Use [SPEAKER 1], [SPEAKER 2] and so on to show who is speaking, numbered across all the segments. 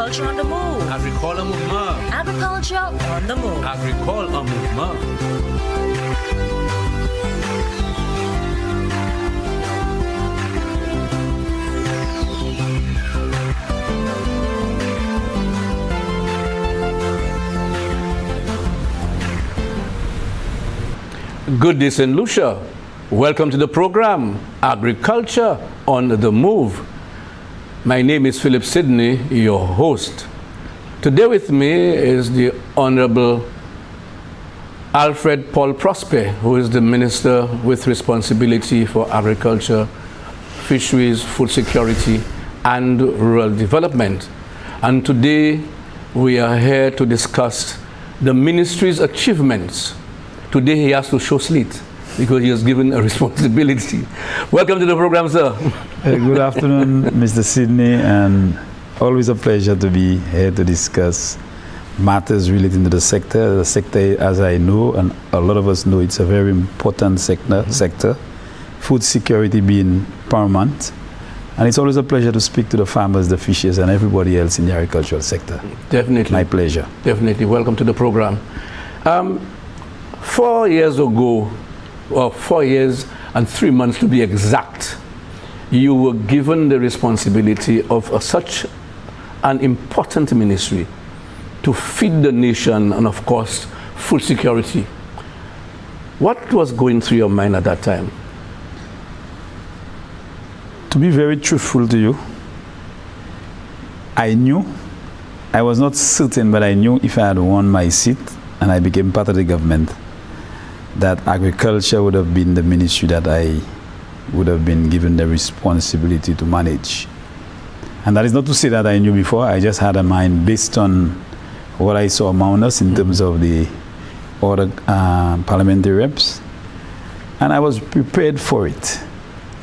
[SPEAKER 1] Agriculture on the move.
[SPEAKER 2] Agricole en mouvement.
[SPEAKER 1] Agriculture on the move.
[SPEAKER 2] Agricole en mouvement. Good day, St. Lucia. Welcome to the program, Agriculture on the Move. My name is Philip Sidney, your host. Today with me is the Honorable Alfred Paul Prosper, who is the Minister with responsibility for agriculture, fisheries, food security, and rural development. And today we are here to discuss the ministry's achievements. Today he has to show slit because he has given a responsibility. Welcome to the program, sir.
[SPEAKER 3] Good afternoon, Mr. Sidney, and always a pleasure to be here to discuss matters relating to the sector. The sector, as I know, and a lot of us know, it's a very important sector. Food security being paramount. And it's always a pleasure to speak to the farmers, the fishers, and everybody else in the agricultural sector.
[SPEAKER 2] Definitely.
[SPEAKER 3] My pleasure.
[SPEAKER 2] Definitely. Welcome to the program. 4 years ago, or 4 years and 3 months to be exact, you were given the responsibility of such an important ministry to feed the nation and, of course, food security. What was going through your mind at that time?
[SPEAKER 3] To be very truthful to you, I was not certain, but I knew if I had won my seat and I became part of the government, that agriculture would have been the ministry that I would have been given the responsibility to manage. And that is not to say that I knew before. I just had a mind based on what I saw among us in terms of the other parliamentary reps. And I was prepared for it.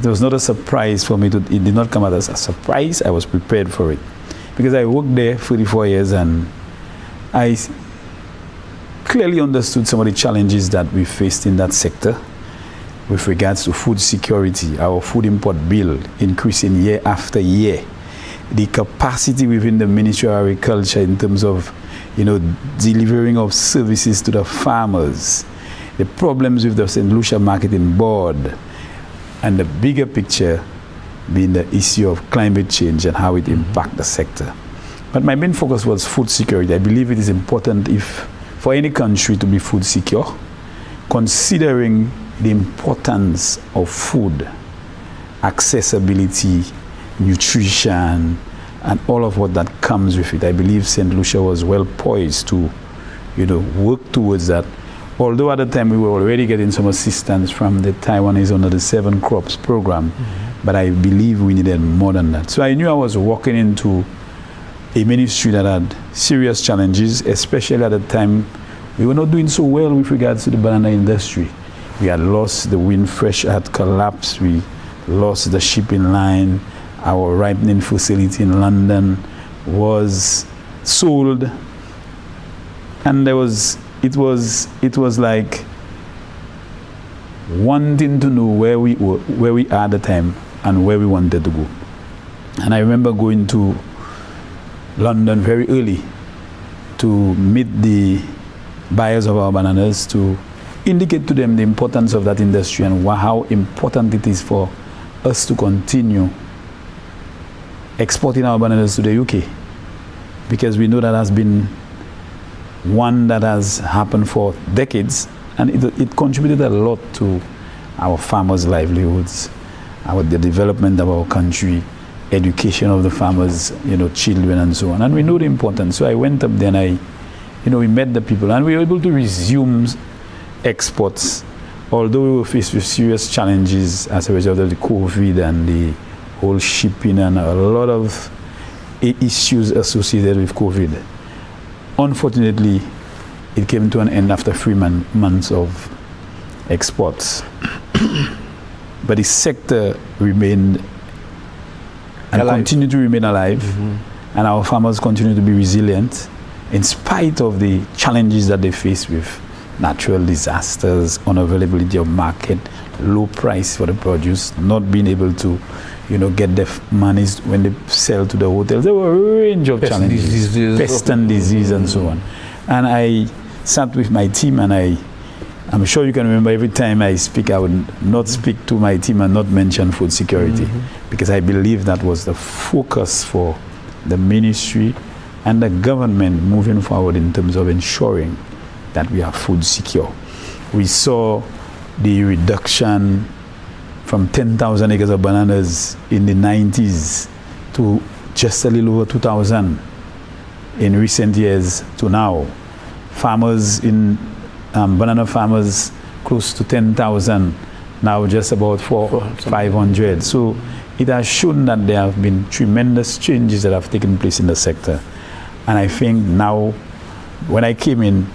[SPEAKER 3] It was not a surprise for me. It did not come as a surprise. I was prepared for it. Because I worked there 44 years and I clearly understood some of the challenges that we faced in that sector with regards to food security, our food import bill increasing year after year, the capacity within the Ministry of Agriculture in terms of, delivering of services to the farmers, the problems with the St. Lucia Marketing Board, and the bigger picture being the issue of climate change and how it impacts the sector. But my main focus was food security. I believe it is important for any country to be food secure, considering the importance of food, accessibility, nutrition, and all of what that comes with it. I believe St. Lucia was well poised to, work towards that. Although at the time we were already getting some assistance from the Taiwanese under the 7 Crops program, but I believe we needed more than that. So I knew I was walking into a ministry that had serious challenges, especially at the time we were not doing so well with regards to the banana industry. We had lost the wind fresh had collapsed, we lost the shipping line, our ripening facility in London was sold, and it was like wanting to know where we are at the time and where we wanted to go. And I remember going to London very early to meet the buyers of our bananas, to indicate to them the importance of that industry and how important it is for us to continue exporting our bananas to the UK, because we know that has been one that has happened for decades, and it contributed a lot to our farmers' livelihoods, the development of our country, education of the farmers, children and so on. And we know the importance. So I went up there and we met the people and we were able to resume exports, although we were faced with serious challenges as a result of the COVID and the whole shipping and a lot of issues associated with COVID. Unfortunately, it came to an end after 3 months of exports. But the sector remained and continue to remain alive, and our farmers continue to be resilient in spite of the challenges that they face with natural disasters, unavailability of market, low price for the produce, not being able to, get the monies when they sell to the hotels. There were a range of challenges, pest and disease and so on. And I sat with my team, and I'm sure you can remember every time I speak, I would not speak to my team and not mention food security, because I believe that was the focus for the ministry and the government moving forward in terms of ensuring that we are food secure. We saw the reduction from 10,000 acres of bananas in the 90s to just a little over 2,000 in recent years to now. Farmers in banana farmers close to 10,000, now just about 500. So it has shown that there have been tremendous changes that have taken place in the sector. And I think now, when I came in,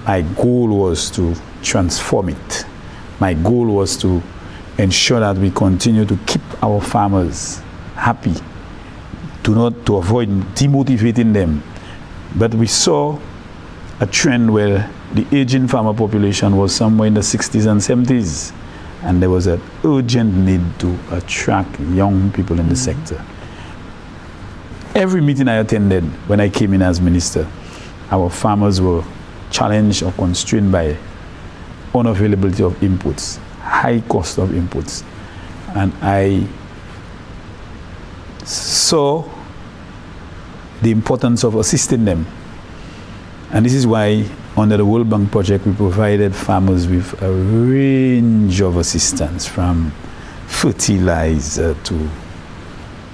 [SPEAKER 3] my goal was to transform it. My goal was to ensure that we continue to keep our farmers happy, to avoid demotivating them. But we saw a trend where the aging farmer population was somewhere in the 60s and 70s, and there was an urgent need to attract young people in the sector. Every meeting I attended when I came in as minister, our farmers were challenged or constrained by unavailability of inputs, high cost of inputs. And I saw the importance of assisting them. And this is why, under the World Bank project, we provided farmers with a range of assistance, from fertilizer to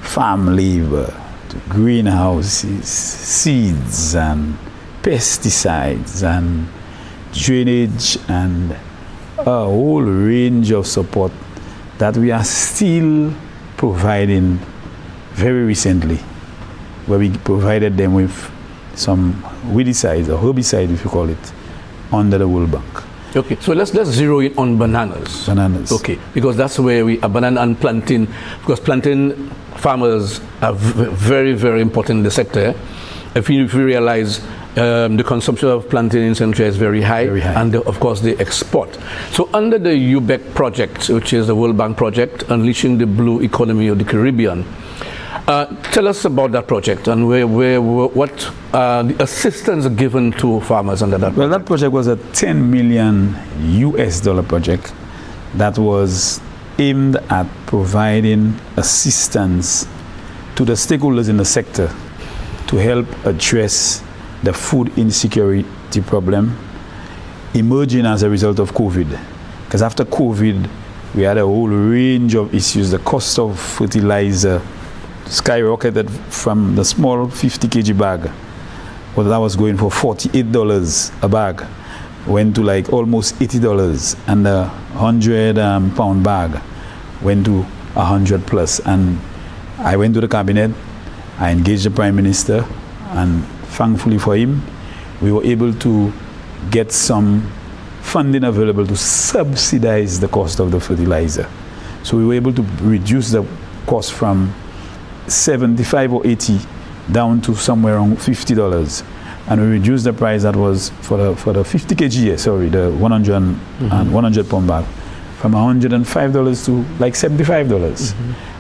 [SPEAKER 3] farm labor to greenhouses, seeds and pesticides and drainage, and a whole range of support that we are still providing very recently, where we provided them with some weedicides or herbicides, if you call it, under the World Bank.
[SPEAKER 2] Okay, so let's zero in on bananas.
[SPEAKER 3] Bananas.
[SPEAKER 2] Okay, because that's where we are, banana and plantain, because plantain farmers are very, very important in the sector. If you realize the consumption of plantain in Central is very high, and of course they export. So under the UBEC project, which is the World Bank project, Unleashing the Blue Economy of the Caribbean, tell us about that project and what the assistance given to farmers under that project.
[SPEAKER 3] Well, that project was a $10 million US project that was aimed at providing assistance to the stakeholders in the sector to help address the food insecurity problem emerging as a result of COVID. Because after COVID, we had a whole range of issues. The cost of fertilizer skyrocketed from the small 50 kg bag, well, that was going for $48 a bag, went to like almost $80, and the 100 pound bag went to 100 plus. And I went to the cabinet, I engaged the Prime Minister, and thankfully for him, we were able to get some funding available to subsidize the cost of the fertilizer. So we were able to reduce the cost from 75 or 80 down to somewhere around $50, and we reduced the price that was for the 50 kg, the 100 and 100 pound bag, from $105 to like $75.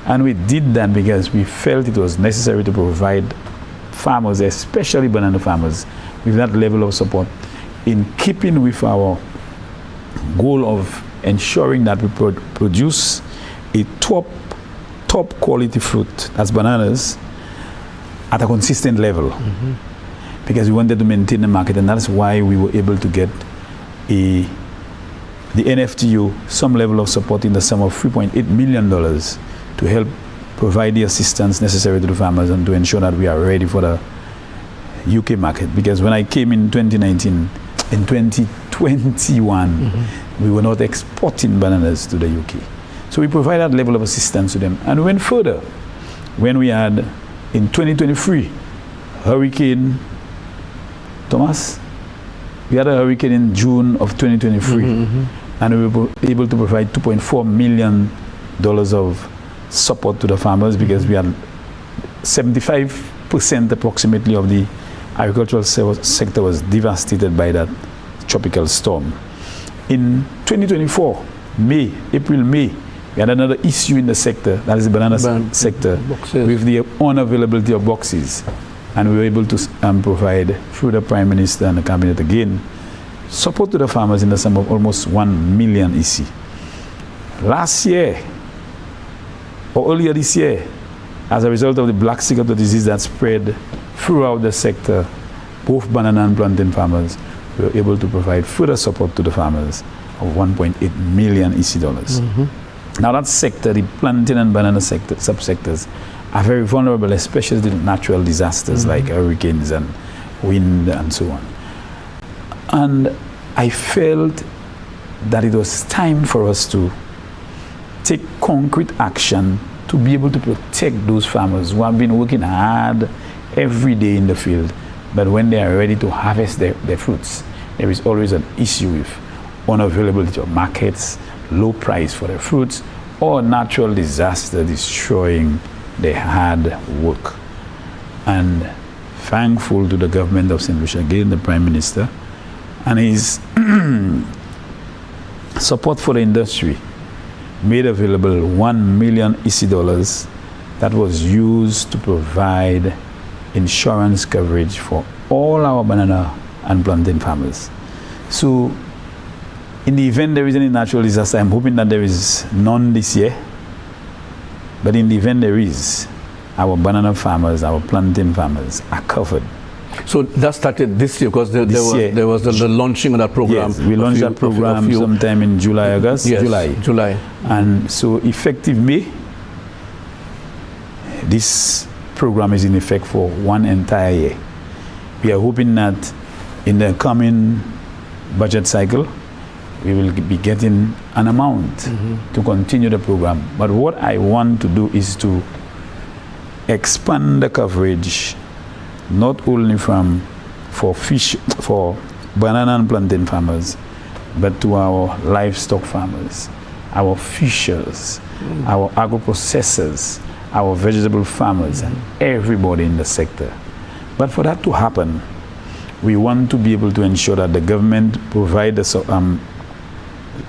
[SPEAKER 3] And we did that because we felt it was necessary to provide farmers, especially banana farmers, with that level of support, in keeping with our goal of ensuring that we produce a top quality fruit, that's bananas, at a consistent level. Because we wanted to maintain the market, and that's why we were able to get the NFTU some level of support in the sum of $3.8 million to help provide the assistance necessary to the farmers and to ensure that we are ready for the UK market. Because when I came in 2019, in 2021, we were not exporting bananas to the UK. So we provided that level of assistance to them. And we went further. When we had, in 2023, Hurricane Thomas, we had a hurricane in June of 2023, and we were able to provide $2.4 million of support to the farmers, because we had 75% approximately of the agricultural sector was devastated by that tropical storm. In 2024, April, May, We had another issue in the sector, that is the banana sector,
[SPEAKER 2] boxes.
[SPEAKER 3] with the unavailability of boxes. And we were able to provide, through the Prime Minister and the Cabinet again, support to the farmers in the sum of almost 1 million EC. Last year, or earlier this year, as a result of the black cicator disease that spread throughout the sector, both banana and plantain farmers were able to provide further support to the farmers of 1.8 million EC dollars. Now that sector, the plantain and banana sector, subsectors, are very vulnerable, especially to natural disasters like hurricanes and wind and so on. And I felt that it was time for us to take concrete action to be able to protect those farmers who have been working hard every day in the field, but when they are ready to harvest their fruits, there is always an issue with unavailability of markets, low price for their fruits, or natural disaster destroying their hard work. And thankful to the government of St. Lucia, again the Prime Minister, and his support for the industry made available 1 million EC dollars that was used to provide insurance coverage for all our banana and plantain farmers. So in the event there is any natural disaster, I'm hoping that there is none this year, but in the event there is, our banana farmers, our plantain farmers are covered.
[SPEAKER 2] So that started this year because there was the launching of that program.
[SPEAKER 3] Yes, we launched that program sometime in July, August.
[SPEAKER 2] Yes, July.
[SPEAKER 3] And so effective May, this program is in effect for one entire year. We are hoping that in the coming budget cycle, we will be getting an amount to continue the program. But what I want to do is to expand the coverage, not only for banana and plantain farmers, but to our livestock farmers, our fishers, our agro-processors, our vegetable farmers, and everybody in the sector. But for that to happen, we want to be able to ensure that the government provides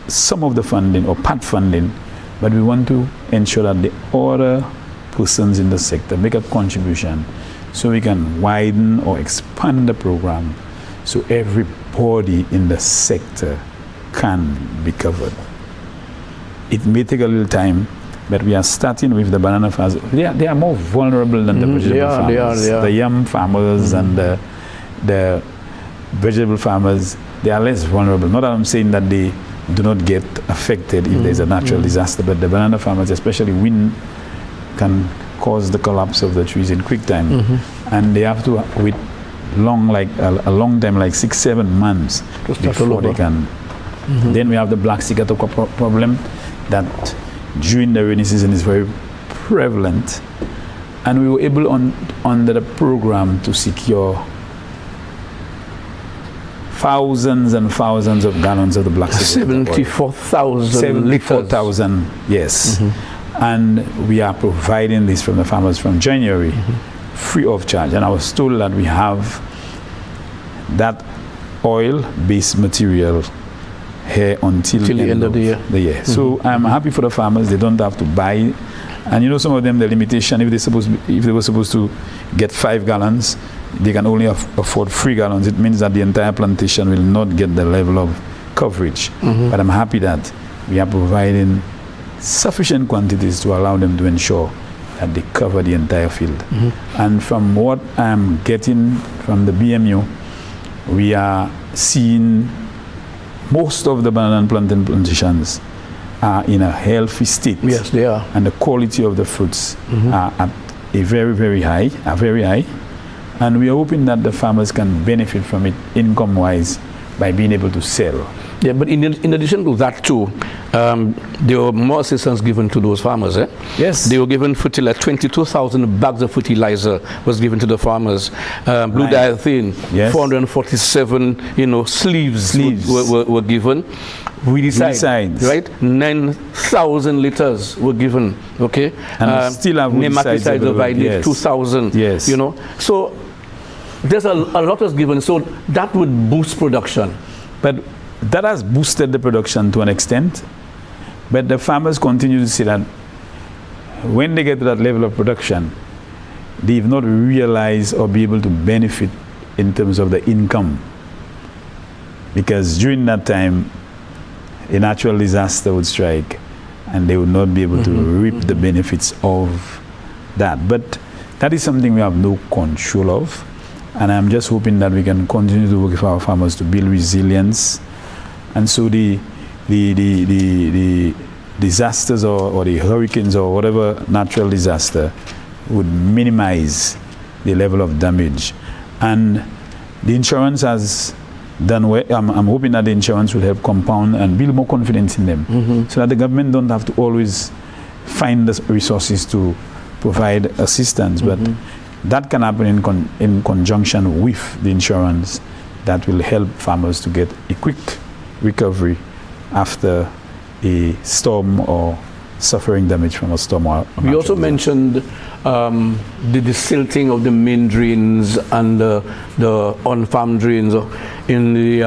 [SPEAKER 3] some of the funding or part funding, but we want to ensure that the other persons in the sector make a contribution so we can widen or expand the program so everybody in the sector can be covered. It may take a little time, but we are starting with the banana farmers. They are more vulnerable than the vegetable farmers.
[SPEAKER 2] They are.
[SPEAKER 3] The yam farmers and the vegetable farmers, they are less vulnerable. Not that I'm saying that they do not get affected if there's a natural disaster, but the banana farmers, especially wind, can cause the collapse of the trees in quick time. And they have to wait a long time, like 6-7 months before they can. Then we have the black cicator problem that during the rainy season is very prevalent. And we were able under the program to secure thousands and thousands of gallons of the black cicator.
[SPEAKER 2] 74,000 liters.
[SPEAKER 3] 74,000, yes. And we are providing this from the farmers from January, free of charge. And I was told that we have that oil-based material here until
[SPEAKER 2] the end of the year.
[SPEAKER 3] So I'm happy for the farmers. They don't have to buy. And you know, some of them, the limitation, if they were supposed to get 5 gallons, they can only afford 3 gallons. It means that the entire plantation will not get the level of coverage. But I'm happy that we are providing sufficient quantities to allow them to ensure that they cover the entire field. And from what I'm getting from the BMU, we are seeing most of the banana and plantain plantations are in a healthy state.
[SPEAKER 2] Yes, they are.
[SPEAKER 3] And the quality of the fruits are at a very high. And we are hoping that the farmers can benefit from it income-wise by being able to sell.
[SPEAKER 2] Yeah, but in addition to that too, there were more assistance given to those farmers.
[SPEAKER 3] Yes.
[SPEAKER 2] They were given 22,000 bags of fertilizer was given to the farmers. Blue diethane, 447, sleeves. Were given. Weedicides, right? 9,000 liters were given. Okay.
[SPEAKER 3] And still have
[SPEAKER 2] nematicides of ideas, 2,000.
[SPEAKER 3] Yes.
[SPEAKER 2] So there's a lot was given. So that would boost production.
[SPEAKER 3] But that has boosted the production to an extent, But the farmers continue to say that when they get to that level of production, they've not realized or be able to benefit in terms of the income. Because during that time, a natural disaster would strike and they would not be able to reap the benefits of that. But that is something we have no control of. And I'm just hoping that we can continue to work with our farmers to build resilience. And so the disasters or the hurricanes or whatever natural disaster would minimize the level of damage. And the insurance has done well. I'm hoping that the insurance will help compound and build more confidence in them, so that the government don't have to always find the resources to provide assistance. But that can happen in conjunction with the insurance that will help farmers to get a quick recovery after a storm or suffering damage from a storm.
[SPEAKER 2] We also mentioned the silting of the main drains and the on-farm drains in the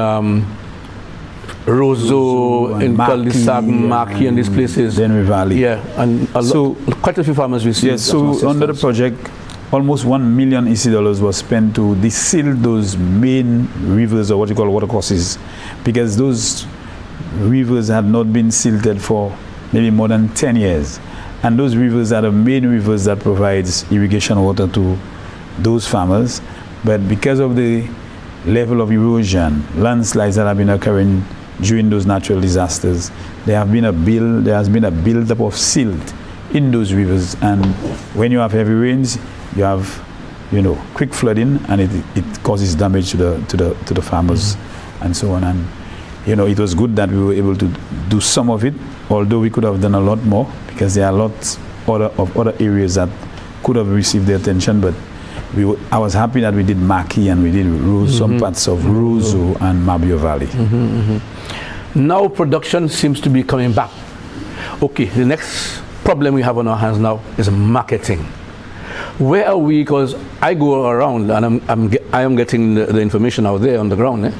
[SPEAKER 2] Roseau, in Cul-de-sac, Maki, and these places.
[SPEAKER 3] Denver Valley.
[SPEAKER 2] Yeah, and quite a few farmers received.
[SPEAKER 3] Yes, so under the project, almost $1 million EC was spent to desilt those main rivers, or what you call watercourses, because those rivers had not been silted for maybe more than 10 years. And those rivers are the main rivers that provides irrigation water to those farmers. But because of the level of erosion, landslides that have been occurring during those natural disasters, there has been a build-up of silt in those rivers. And when you have heavy rains, you have, quick flooding, and it causes damage to the farmers and so on. And it was good that we were able to do some of it, although we could have done a lot more, because there are lots of other areas that could have received the attention. But I was happy that we did Maki and we did some parts of Roseau and Mabio Valley.
[SPEAKER 2] Now production seems to be coming back. Okay, the next problem we have on our hands now is marketing. Where are we? Because I go around and I am getting the information out there on the ground.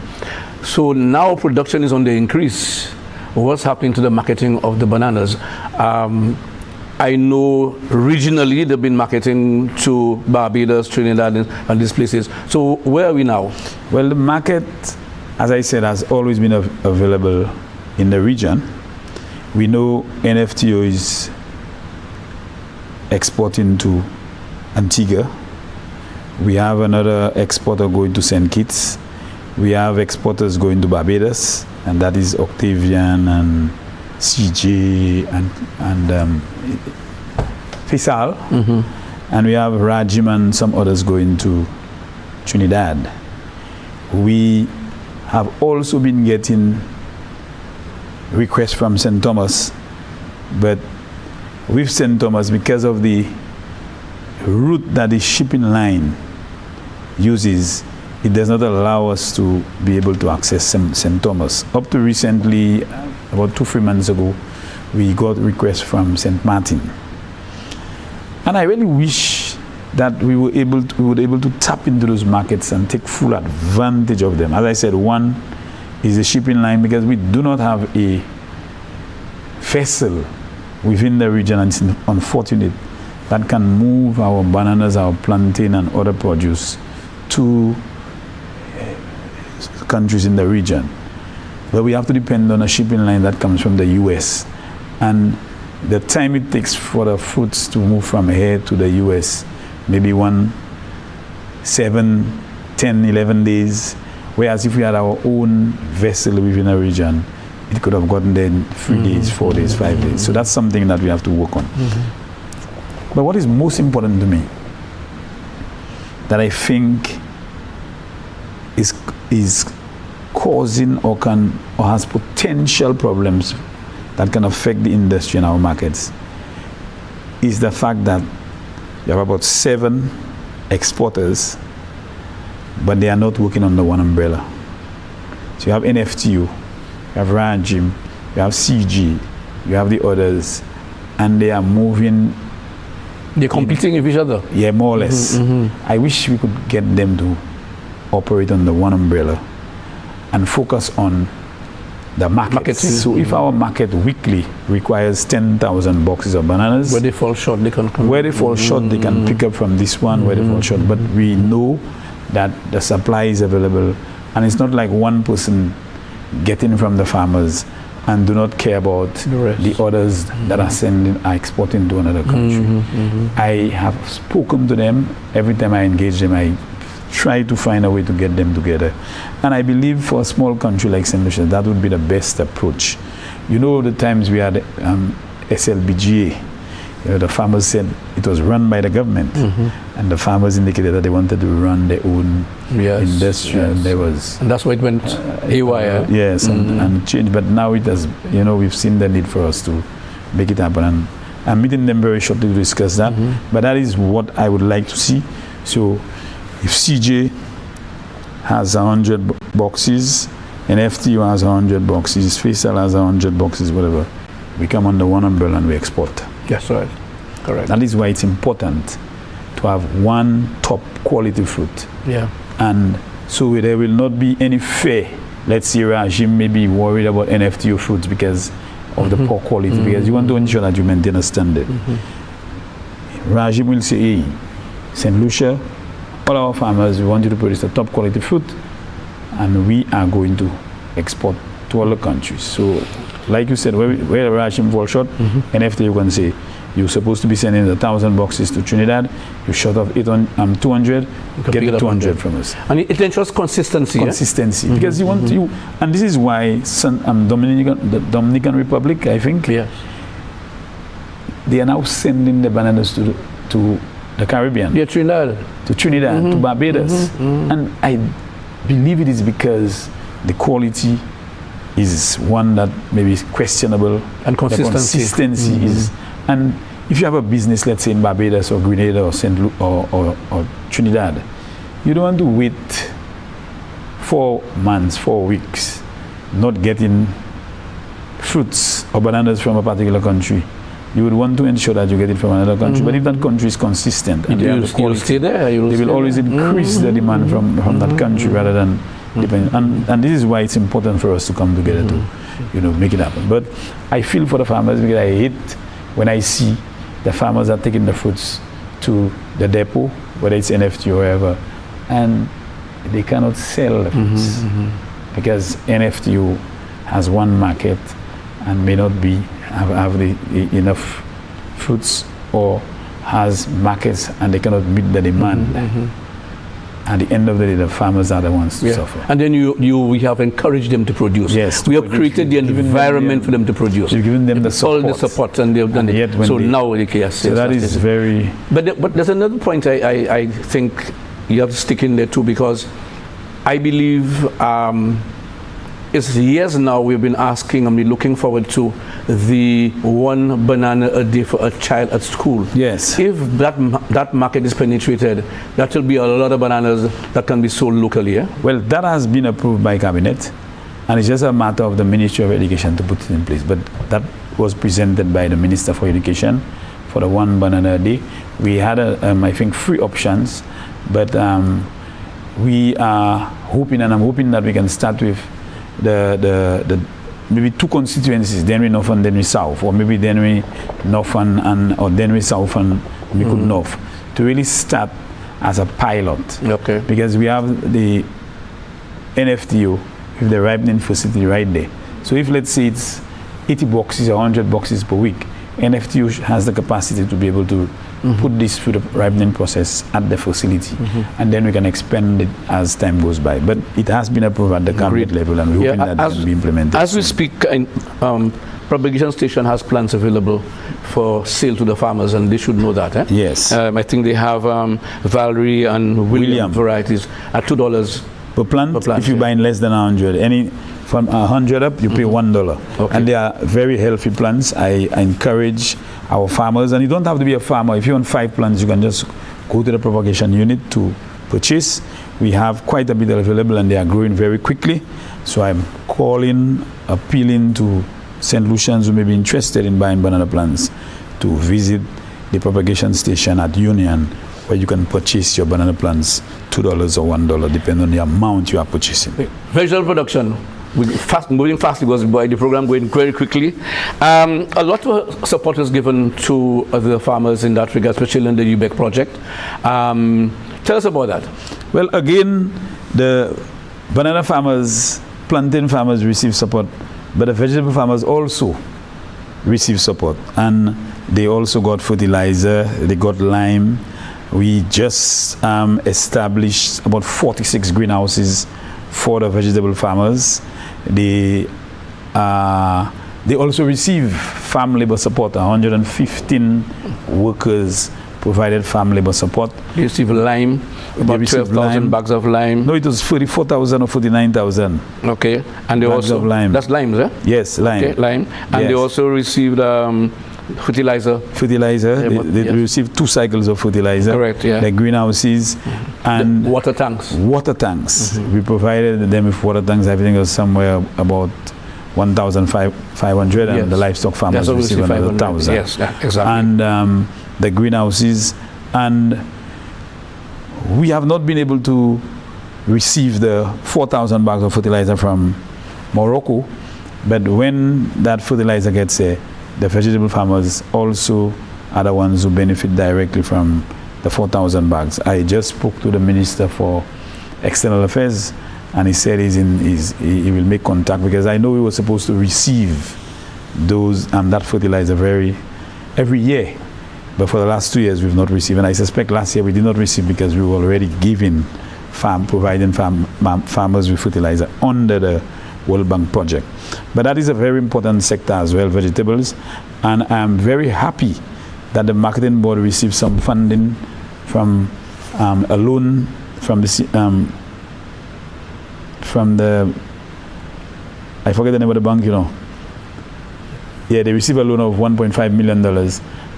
[SPEAKER 2] So now production is on the increase. What's happening to the marketing of the bananas? I know regionally they've been marketing to Barbados, Trinidad, and these places. So where are we now?
[SPEAKER 3] Well, the market, as I said, has always been available in the region. We know NFTO is exporting to Antigua. We have another exporter going to St. Kitts. We have exporters going to Barbados, and that is Octavian and CJ and Faisal. And we have Rajim and some others going to Trinidad. We have also been getting requests from St. Thomas, but with St. Thomas, because of the route that the shipping line uses, it does not allow us to be able to access St. Thomas. Up to recently, about 2-3 months ago, we got requests from St. Martin. And I really wish that we would able to tap into those markets and take full advantage of them. As I said, one is the shipping line, because we do not have a vessel within the region, and it's unfortunate, that can move our bananas, our plantain, and other produce to countries in the region. But we have to depend on a shipping line that comes from the US. And the time it takes for the fruits to move from here to the US, maybe 7, 10, 11 days. Whereas if we had our own vessel within a region, it could have gotten there in 3 days, 4 days, 5 days. So that's something that we have to work on. But what is most important to me, that I think is causing or has potential problems that can affect the industry and our markets, is the fact that you have about 7 exporters, but they are not working under one umbrella. So you have NFTU, you have Rajim, you have CG, you have the others, and they are moving.
[SPEAKER 2] They're competing with each other?
[SPEAKER 3] Yeah, more or less. I wish we could get them to operate under one umbrella and focus on the market.
[SPEAKER 2] Marketing.
[SPEAKER 3] So if our market weekly requires 10,000 boxes of bananas,
[SPEAKER 2] Where they fall short, they can come.
[SPEAKER 3] where they fall short, they can pick up from this one where they fall short. But we know that the supply is available, and it's not like one person getting from the farmers and do not care about
[SPEAKER 2] The rest.
[SPEAKER 3] the others that are exporting to another country. I have spoken to them. Every time I engage them, I try to find a way to get them together. And I believe for a small country like St. Lucia, that would be the best approach. You know, the times we had SLBGA, the farmers said it was run by the government, and the farmers indicated that they wanted to run their own industry, and there was
[SPEAKER 2] And that's why it went haywire.
[SPEAKER 3] yes, and change. But now it has, we've seen the need for us to make it happen, and I'm meeting them very shortly to discuss that. But that is what I would like to see. So if CJ has 100 boxes, and FTU has 100 boxes, Faisal has 100 boxes, whatever, we come under one umbrella and we export.
[SPEAKER 2] Yes, right. Correct.
[SPEAKER 3] That is why it's important to have one top quality fruit.
[SPEAKER 2] Yeah.
[SPEAKER 3] And so there will not be any fear. Let's say regime may be worried about NFTO fruits because of the poor quality, because you want to ensure that you maintain a standard. Regime will say, hey, St. Lucia, all our farmers, we want you to produce a top quality fruit, and we are going to export to other countries. So, like you said, where regime falls short, NFTO you can say, you're supposed to be sending 1,000 boxes to Trinidad, you short of 200, get the 200 from us.
[SPEAKER 2] And it ensures consistency.
[SPEAKER 3] Consistency, because you want you, and this is why the Dominican Republic, I think,
[SPEAKER 2] Yes.
[SPEAKER 3] they are now sending the bananas to the Caribbean,
[SPEAKER 2] Yeah, Trinidad.
[SPEAKER 3] to Trinidad, to Barbados, and I believe it is because the quality is one that maybe is questionable,
[SPEAKER 2] And
[SPEAKER 3] the consistency is, and if you have a business, let's say in Barbados or Grenada or or Trinidad, you don't want to wait 4 months, 4 weeks, not getting fruits or bananas from a particular country. You would want to ensure that you get it from another country. But if that country is consistent and they have the
[SPEAKER 2] You'll
[SPEAKER 3] quality,
[SPEAKER 2] stay there.
[SPEAKER 3] they will always increase the demand from that country rather than depending. And this is why it's important for us to come together to, make it happen. But I feel for the farmers because I hate when I see the farmers are taking the fruits to the depot, whether it's NFT or wherever, and they cannot sell the fruits because NFTU has one market and may not have enough fruits, or has markets and they cannot meet the demand. At the end of the day, the farmers are the ones to suffer.
[SPEAKER 2] And then we have encouraged them to produce.
[SPEAKER 3] Yes,
[SPEAKER 2] we have created the environment for them to produce.
[SPEAKER 3] We've given them the support.
[SPEAKER 2] All the support, and they've done it. So now they can say.
[SPEAKER 3] So that is very.
[SPEAKER 2] But there's another point I think you have to stick in there too, because I believe it's years now we've been asking and we're looking forward to the 1 banana a day for a child at school.
[SPEAKER 3] Yes.
[SPEAKER 2] If that market is penetrated, that will be a lot of bananas that can be sold locally. Yeah?
[SPEAKER 3] Well, that has been approved by Cabinet, and it's just a matter of the Ministry of Education to put it in place. But that was presented by the Minister for Education for the 1 banana a day. We had, I think, 3 options, but we are hoping, and I'm hoping that we can start with the maybe 2 constituencies, Denry North and Denry South, or maybe Denry North or Denry South and Micoud North, to really start as a pilot.
[SPEAKER 2] Okay.
[SPEAKER 3] Because we have the NFTO with the ripening facility right there. So if, let's say, it's 80 boxes or 100 boxes per week, NFTO has the capacity to be able to put this through the ripening process at the facility, and then we can expand it as time goes by. But it has been approved at the cabinet level, and we're hoping that it can be implemented.
[SPEAKER 2] As we speak, propagation station has plants available for sale to the farmers, and they should know that. Eh?
[SPEAKER 3] Yes.
[SPEAKER 2] I think they have Valerie and William varieties at $2
[SPEAKER 3] per plant. If you buy in less than 100, from 100 up, you pay $1.
[SPEAKER 2] Okay.
[SPEAKER 3] And they are very healthy plants. I encourage our farmers, and you don't have to be a farmer. If you want 5 plants, you can just go to the propagation unit to purchase. We have quite a bit available, and they are growing very quickly. So I'm appealing to St. Lucians who may be interested in buying banana plants to visit the propagation station at Union, where you can purchase your banana plants $2 or $1, depending on the amount you are purchasing.
[SPEAKER 2] Vegetable production. moving fast because the program going very quickly. A lot of support was given to the farmers in that regard, especially in the UBEC project. Tell us about that.
[SPEAKER 3] Well, again, the banana farmers, plantain farmers receive support, but the vegetable farmers also receive support. And they also got fertilizer, they got lime. We just established about 46 greenhouses for the vegetable farmers. They also receive farm labor support. 115 workers provided farm labor support.
[SPEAKER 2] They receive lime, about 12,000 bags of lime.
[SPEAKER 3] No, it was 44,000 or 49,000.
[SPEAKER 2] Okay, and they
[SPEAKER 3] bags
[SPEAKER 2] also
[SPEAKER 3] of lime.
[SPEAKER 2] That's lime, sir?
[SPEAKER 3] Yes, lime.
[SPEAKER 2] Okay, lime, and
[SPEAKER 3] yes.
[SPEAKER 2] they also received fertilizer.
[SPEAKER 3] Fertilizer. They
[SPEAKER 2] yes.
[SPEAKER 3] received 2 cycles of fertilizer.
[SPEAKER 2] Correct. Yeah.
[SPEAKER 3] The greenhouses and
[SPEAKER 2] the water tanks.
[SPEAKER 3] Water tanks. We provided them with water tanks. I think it was somewhere about 1,500, and the livestock farmers received another 1,000.
[SPEAKER 2] Yes, yeah, exactly.
[SPEAKER 3] And the greenhouses, and we have not been able to receive the 4,000 bags of fertilizer from Morocco, but when that fertilizer gets there, the vegetable farmers also are the ones who benefit directly from the 4,000 bags. I just spoke to the Minister for External Affairs, and he said he will make contact, because I know we were supposed to receive those that fertilizer every year, but for the last 2 years we've not received. And I suspect last year we did not receive because we were already providing farmers with fertilizer under the World Bank project. But that is a very important sector as well, vegetables, and I'm very happy that the marketing board received some funding from a loan from the I forget the name of the bank, Yeah, they received a loan of $1.5 million,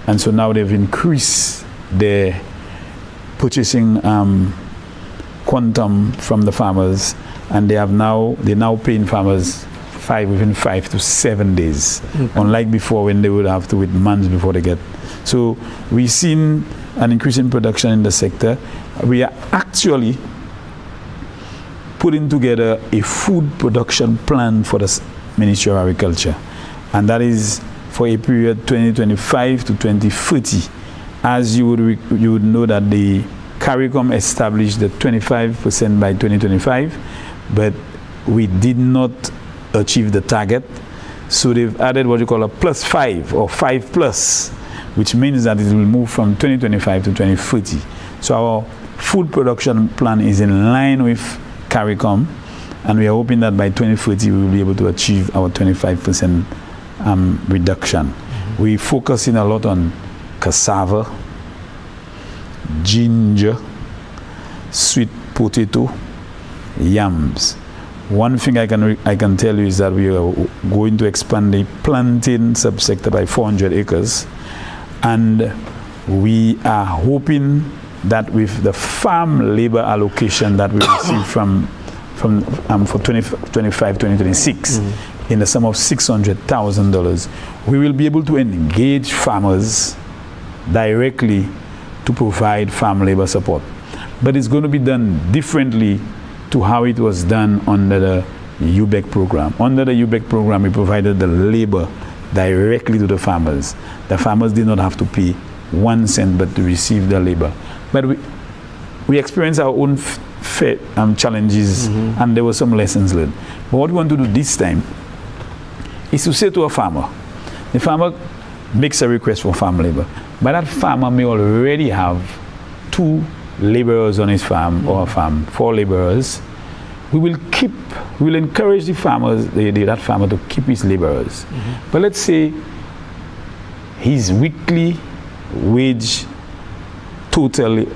[SPEAKER 3] and so now they've increased their purchasing quantum from the farmers, and they're now paying farmers within 5 to 7 days, unlike before when they would have to wait months before they get. So we've seen an increase in production in the sector. We are actually putting together a food production plan for the Ministry of Agriculture, and that is for a period 2025 to 2030. As you would know that the CARICOM established the 25% by 2025, but we did not achieve the target, so they've added what you call a +5 or 5+, which means that it will move from 2025 to 2030. So our food production plan is in line with CARICOM, and we are hoping that by 2030 we will be able to achieve our 25% reduction. We're focusing a lot on cassava, ginger, sweet potato, yams. One thing I can tell you is that we are going to expand the plantain subsector by 400 acres, and we are hoping that with the farm labor allocation that we receive for 2025-2026 in the sum of $600,000, we will be able to engage farmers directly to provide farm labor support. But it's going to be done differently to how it was done under the UBEC program. Under the UBEC program, we provided the labor directly to the farmers. The farmers did not have to pay 1 cent but to receive the labor. But we experienced our own challenges, and there were some lessons learned. But what we want to do this time is to say to a farmer, the farmer makes a request for farm labor, but that farmer may already have 2 laborers on his farm, or a farm, 4 laborers. We will encourage the farmers, that farmer, to keep his laborers. But let's say his weekly wage total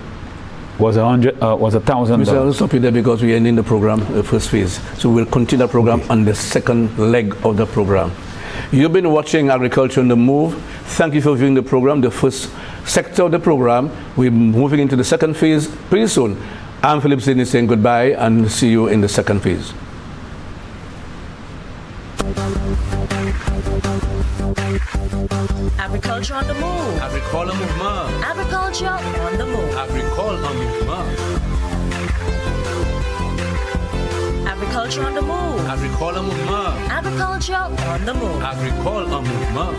[SPEAKER 3] was $1,000.
[SPEAKER 2] We'll stop you there because we're ending the program, the first phase. So we'll continue the program on the second leg of the program. You've been watching Agriculture on the Move. Thank you for viewing the program, the first sector of the program. We're moving into the second phase pretty soon. I'm Philip Sidney saying goodbye and see you in the second phase.
[SPEAKER 1] Agriculture on the Move.
[SPEAKER 2] Agriculture Mouvement.
[SPEAKER 1] Agriculture on the Move.
[SPEAKER 2] Agriculture Mouvement.
[SPEAKER 1] Agriculture Agriculture on the move.
[SPEAKER 2] Agricole Mumma.
[SPEAKER 1] Agriculture on the move.
[SPEAKER 2] Agricole Mumma.